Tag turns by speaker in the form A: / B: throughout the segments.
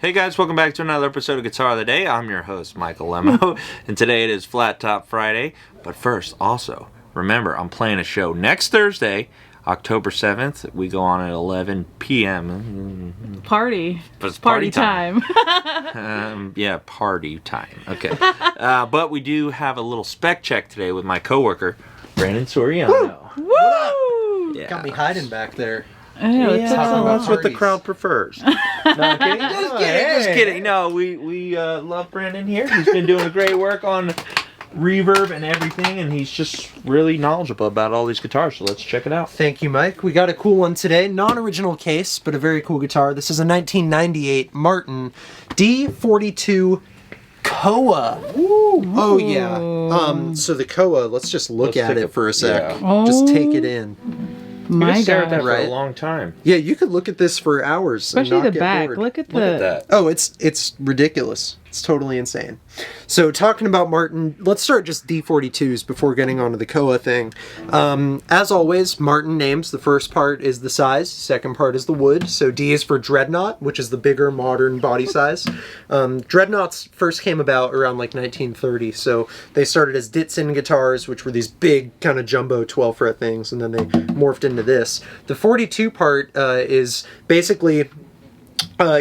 A: Hey guys, welcome back to another episode of Guitar of the Day. I'm your host, Michael Lemmo, and today it is Flat Top Friday. But first, also, remember, I'm playing a show next Thursday, October 7th. We go on at 11 p.m.
B: Party.
A: But it's
B: party time.
A: Yeah, party time. Okay. But we do have a little spec check today with my coworker, Brandon Soriano.
B: Woo!
A: Yeah.
C: Got me hiding back there.
A: That's what the crowd prefers. No, I'm kidding. Just kidding.
C: Hey.
A: Just kidding. No, we love Brandon here. He's been doing great work on reverb and everything, and he's just really knowledgeable about all these guitars. So let's check it out.
C: Thank you, Mike. We got a cool one today. Non-original case, but a very cool guitar. This is a 1998 Martin D-42 Koa. Ooh. Oh, yeah. So the Koa, let's just look at it for a sec.
A: Yeah.
C: Just take it in.
B: My
A: We stared at that
B: God.
A: for a
C: Right.
A: long time.
C: Yeah, you could look at this for hours.
B: Especially
C: and
B: the
C: not get
B: back.
C: bored.
B: Look at
A: Look at that.
C: Oh, it's ridiculous. It's totally insane. So talking about Martin, let's start just D42s before getting onto the Koa thing. As always, Martin names. The first part is the size, second part is the wood. So D is for Dreadnought, which is the bigger modern body size. Dreadnoughts first came about around like 1930, so they started as Ditson guitars, which were these big kind of jumbo 12-fret things, and then they morphed into this. The 42 part is basically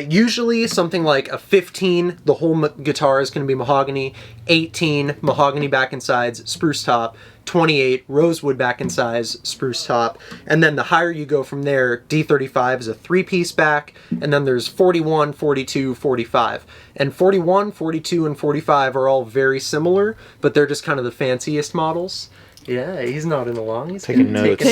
C: usually something like a 15, the whole guitar is going to be mahogany, 18, mahogany back and sides, spruce top, 28, rosewood back and sides, spruce top, and then the higher you go from there, D35 is a 3-piece back, and then there's 41, 42, 45. And 41, 42, and 45 are all very similar, but they're just kind of the fanciest models. Yeah, he's nodding along. He's
A: Taking notes.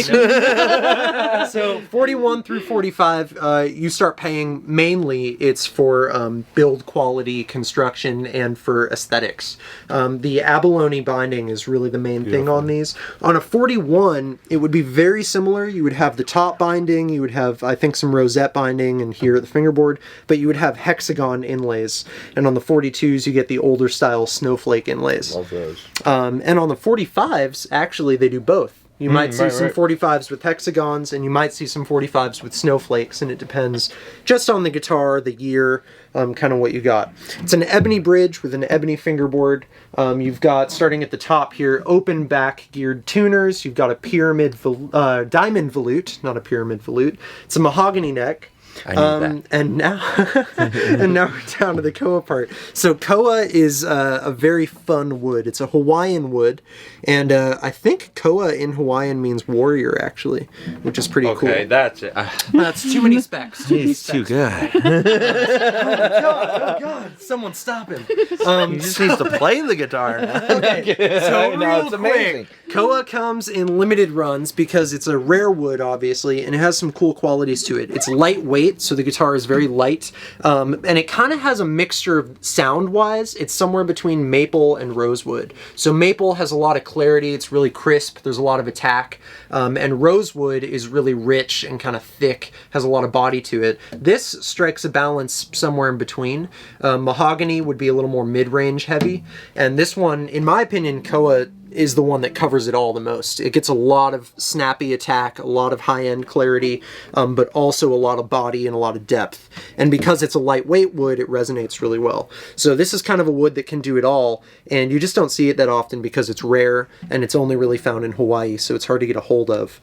C: So 41 through 45, you start paying mainly it's for build quality, construction, and for aesthetics. The abalone binding is really the main thing on these. On a 41, it would be very similar. You would have the top binding, you would have, I think, some rosette binding, and here at the fingerboard, but you would have hexagon inlays. And on the 42s, you get the older style snowflake inlays.
A: Love those.
C: And on the 45s, actually, they do both. You might see some 45s with hexagons, and you might see some 45s with snowflakes, and it depends just on the guitar, the year, kind of what you got. It's an ebony bridge with an ebony fingerboard. You've got, starting at the top here, open back geared tuners. You've got a diamond volute, not a pyramid volute. It's a mahogany neck.
A: I knew that.
C: And now we're down to the Koa part. So Koa is a very fun wood. It's a Hawaiian wood, and I think Koa in Hawaiian means warrior, actually, which is pretty cool.
A: Okay, that's it.
C: That's too many specs.
A: He's too good.
C: Oh God! Someone stop him.
A: He just needs to play the guitar now.
C: Okay, so
A: No,
C: real
A: it's amazing.
C: quick, Koa comes in limited runs because it's a rare wood, obviously, and it has some cool qualities to it. It's lightweight, so the guitar is very light, and it kind of has a mixture of sound-wise. It's somewhere between maple and rosewood. So maple has a lot of clarity, it's really crisp, there's a lot of attack, and rosewood is really rich and kind of thick, has a lot of body to it. This strikes a balance somewhere in between. Mahogany would be a little more mid-range heavy, and this one, in my opinion, Koa is the one that covers it all the most. It gets a lot of snappy attack, a lot of high-end clarity, but also a lot of body and a lot of depth. And because it's a lightweight wood, it resonates really well. So this is kind of a wood that can do it all, and you just don't see it that often because it's rare, and it's only really found in Hawaii, so it's hard to get a hold of.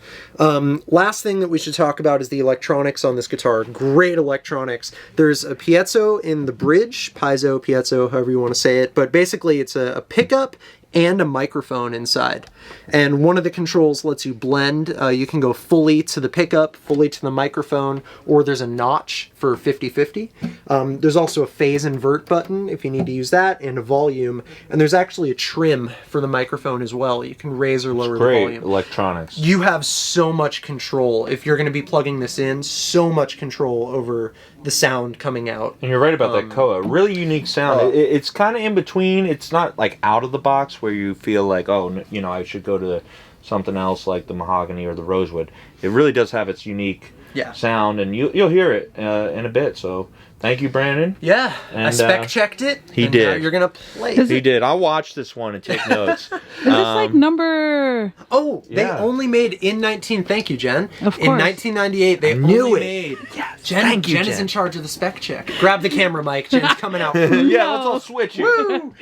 C: Last thing that we should talk about is the electronics on this guitar. Great electronics. There's a piezo in the bridge, piezo, however you want to say it, but basically it's a pickup and a microphone inside. And one of the controls lets you blend. You can go fully to the pickup, fully to the microphone, or there's a notch for 50-50. There's also a phase invert button if you need to use that, and a volume. And there's actually a trim for the microphone as well. You can raise or lower the
A: Great
C: volume.
A: electronics.
C: You have so much control. If you're going to be plugging this in, so much control over the sound coming out.
A: And you're right about that Koa. Really unique sound. It's kind of in between. It's not like out of the box where you feel like, oh, you know, I should go to something else like the mahogany or the rosewood. It really does have its unique sound, and you'll hear it in a bit. So thank you, Brandon.
C: Yeah, I
A: And,
C: spec checked it.
A: he
C: and
A: did.
C: Now you're gonna play.
B: Is
A: He did. I'll watch this one and take notes.
B: Is this like number?
C: Oh, they
A: Yeah.
C: only made in 19. Thank you, Jen.
B: Of
C: In
B: course.
C: 1998, they
A: knew
C: only
A: it.
C: made.
A: Yes,
C: Jen,
A: thank you,
C: Jen is
A: Jen.
C: in charge of the spec check. Grab the camera, Mike. Jen's coming out.
A: Yeah, let's all switch it.
C: Woo!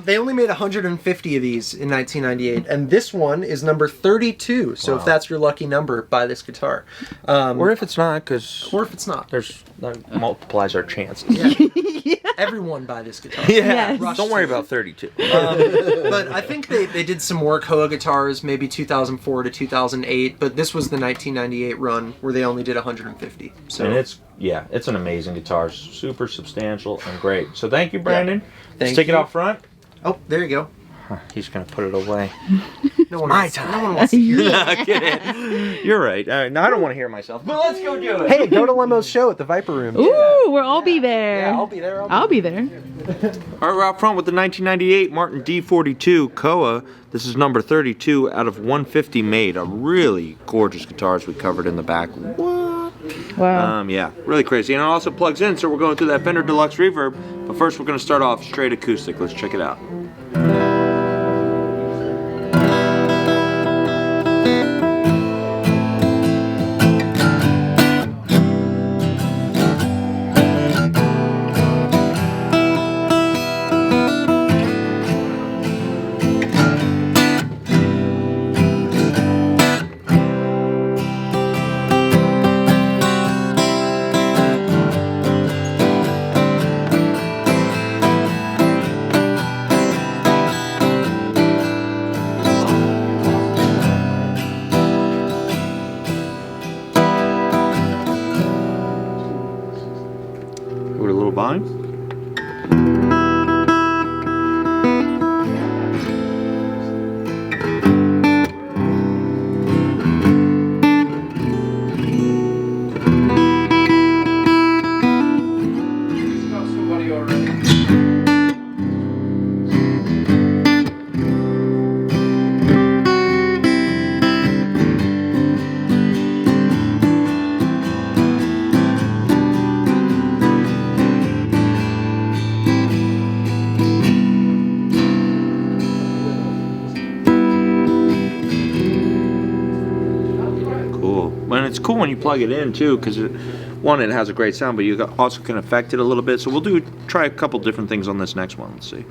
C: They only made 150 of these in 1998, and this one is number 32. So if that's your lucky number, buy this guitar.
A: Or if it's not, because
C: Or if it's not,
A: that multiplies our chances.
C: everyone buy this guitar.
B: Yes.
C: Rush
A: Don't worry
C: to.
A: about 32.
C: But I think they did some more Koa guitars, maybe 2004 to 2008. But this was the 1998 run where they only did 150. So
A: And it's an amazing guitar. Super substantial and great. So thank you, Brandon. Let's
C: Thank
A: take it
C: you.
A: out front.
C: oh, there you go.
A: He's going to put it away.
C: No one
A: my
C: wants,
A: time.
C: No one wants to hear it.
A: Okay. You're right. All right. Now, I don't want to hear myself, but let's go do it.
C: Hey, go to Lemmo's show at the Viper Room.
B: Ooh, we'll all be there.
C: Yeah, I'll be there.
B: I'll be there.
A: All right, we're out front with the 1998 Martin D-42 Koa. This is number 32 out of 150 made. A really gorgeous guitar as we covered in the back. What?
B: Wow.
A: Yeah, really crazy. And it also plugs in, so we're going through that Fender Deluxe Reverb. But first, we're going to start off straight acoustic. Let's check it out. Give it a little volume. And it's cool when you plug it in too, because it has a great sound, but you also can affect it a little bit. So we'll try a couple different things on this next one. Let's see.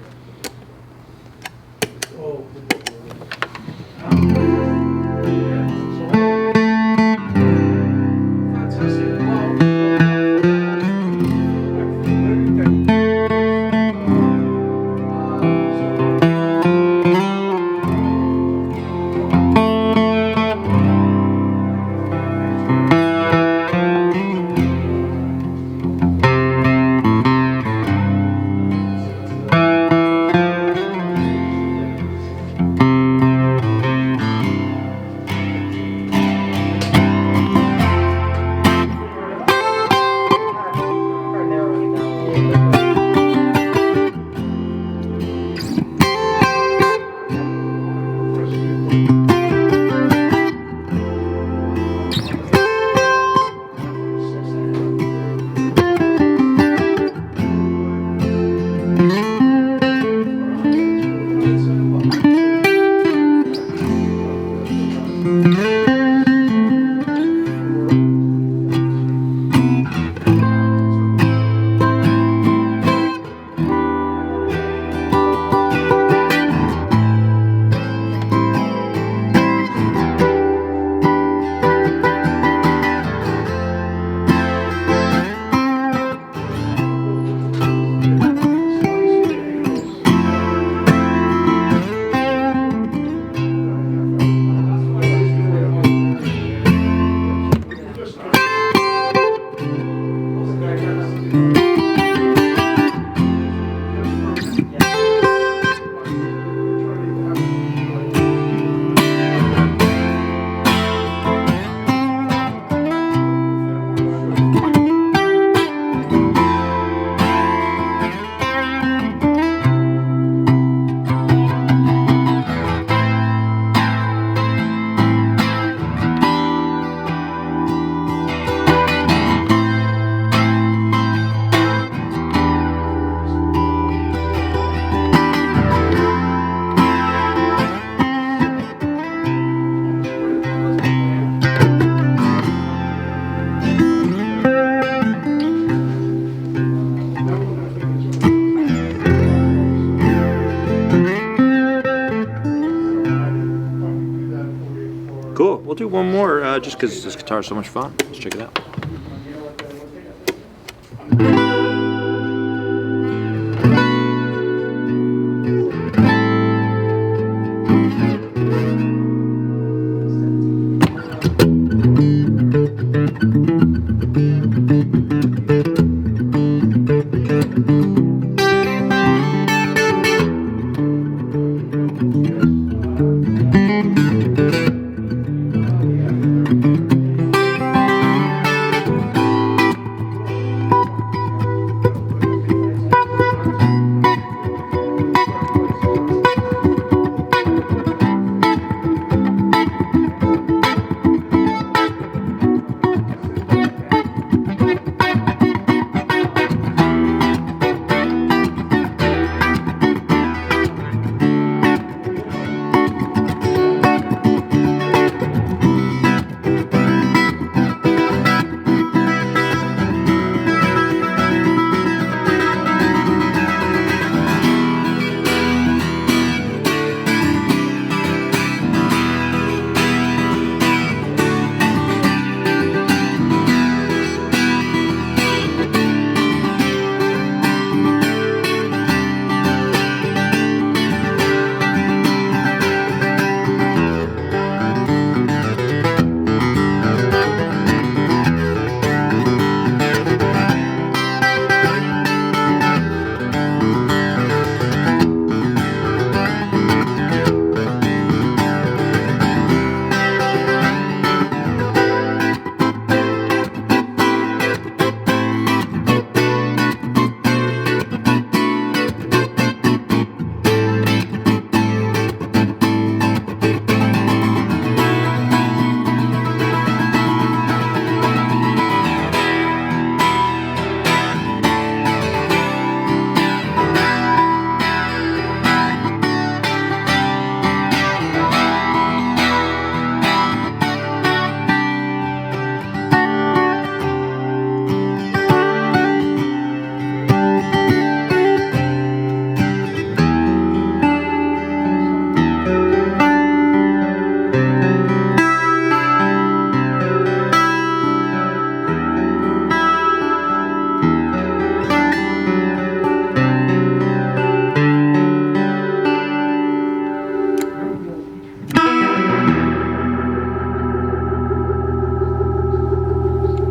A: do one more just because this guitar is so much fun. Let's check it out.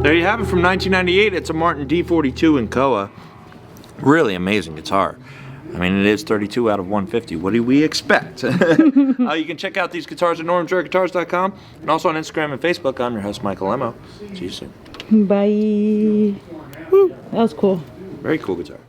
A: There you have it from 1998. It's a Martin D-42 in Koa. Really amazing guitar. I mean, it is 32 out of 150. What do we expect? You can check out these guitars at normandreguitars.com and also on Instagram and Facebook. I'm your host, Michael Lemmo. See you soon.
B: Bye. Woo. That was cool.
A: Very cool guitar.